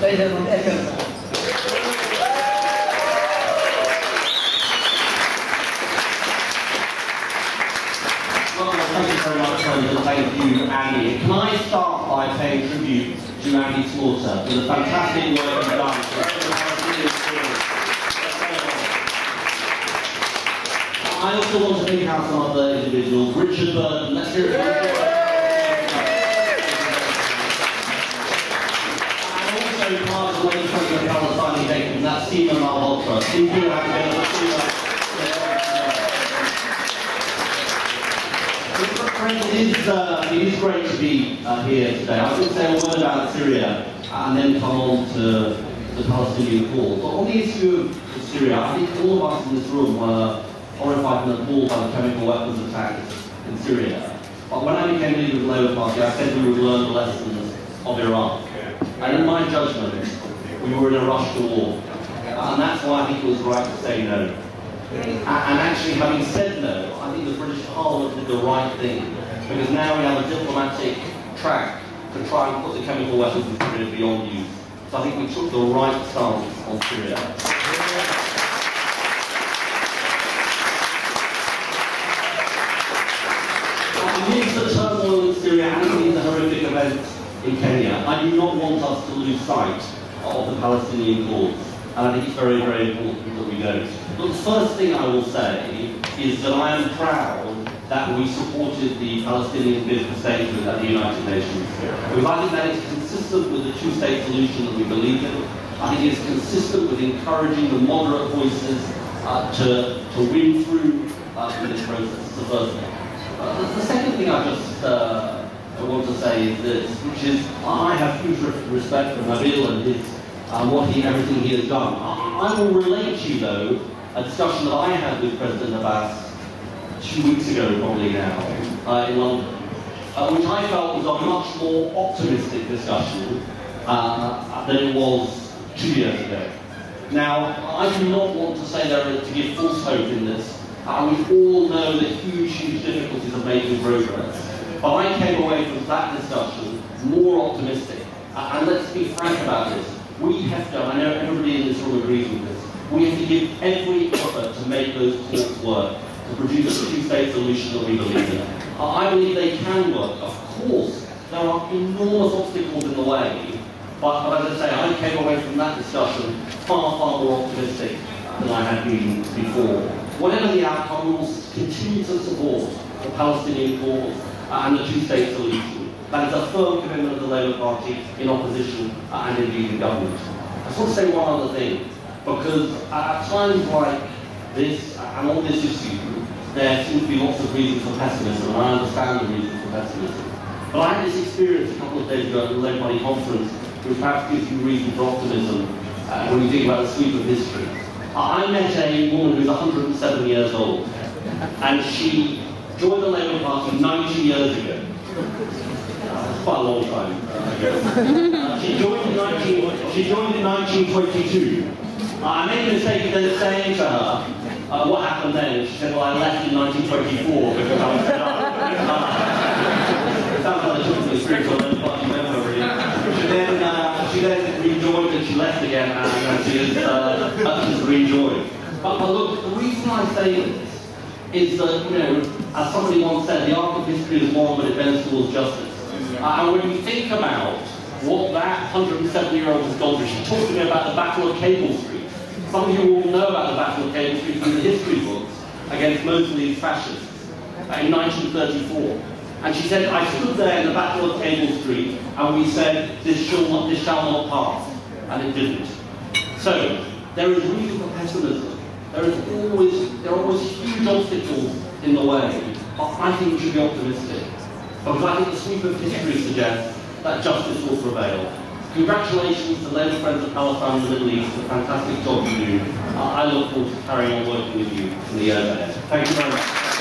Ladies and gentlemen, thank you very much, and thank you, Andy. Can I start by paying tribute to Andy Slaughter for the fantastic work he's done for the Palestinian cause? I also want to pick out some other individuals. Richard Burton, let's hear it for Richard. And also part of the legislature of Palestine Nation, and that's Seema Malhotra. Please do have a bit of a It is great to be here today. I was going to say a word about Syria and then come on to the Palestinian cause. But on the issue of Syria, I think all of us in this room were horrified and appalled by the chemical weapons attacks in Syria. But when I became leader of the Labour Party, I said we would learn the lessons of Iraq. And in my judgment, we were in a rush to war. And that's why I think it was right to say no. And actually, having said no, I think the British Parliament did the right thing, because now we have a diplomatic track to try and put the chemical weapons in Syria beyond use. So I think we took the right stance on Syria. Amidst the turmoil in Syria and the horrific events in Kenya, I do not want us to lose sight of the Palestinian cause. And I think it's very, very important that we don't. But the first thing I will say is that I am proud that we supported the Palestinian bid for statehood at the United Nations. Because I think that is consistent with the two-state solution that we believe in. I think it's consistent with encouraging the moderate voices to win through this process. It's the first thing. The second thing I just want to say is this, which is I have huge respect for Nabil and his everything he has done. I will relate to you, though, a discussion that I had with President Abbas 2 weeks ago, probably now, in London, which I felt was a much more optimistic discussion than it was 2 years ago. Now, I do not want to say to give false hope in this. We all know the huge, huge difficulties of making progress. But I came away from that discussion more optimistic. And let's be frank about this. We have to, I know everybody in this room agrees with this, we have to give every effort to make those talks work, to produce a two-state solution that we believe in. I believe they can work. Of course, there are enormous obstacles in the way, but as I say, I came away from that discussion far, far more optimistic than I had been before. Whatever the outcome, we will continue to support the Palestinian cause and the two-state solution. That is a firm commitment of the Labour Party in opposition and indeed in government. I just want to say one other thing, because at times like this and on this issue, there seems to be lots of reasons for pessimism, and I understand the reasons for pessimism. But I had this experience a couple of days ago at the Labour Party conference, which perhaps gives you reason for optimism when you think about the sweep of history. I met a woman who's 107 years old, and she joined the Labour Party 90 years ago. It's quite a long time, I guess. She joined in 1922. I made the mistake of then saying to her, what happened then? She said, well, I left in 1924 because I was done. It sounds like a typical spiritual Labour Party member, really. She then rejoined and she left again, and she has rejoined. But look, the reason I say this is that, you know, as somebody once said, the arc of history is long, but it bends towards justice. And when you think about what that 107-year-old has gone through, she talked to me about the Battle of Cable Street. Some of you will know about the Battle of Cable Street from the history books against most of these fascists in 1934. And she said, I stood there in the Battle of Cable Street and we said, this shall not pass. And it didn't. So, there is reason for pessimism. There are always huge obstacles in the way. But I think we should be optimistic. Because I think the sweep of history suggests that justice will prevail. Congratulations to Labour Friends of Palestine and the Middle East for the fantastic job you do. I look forward to carrying on working with you in the years ahead. Thank you very much.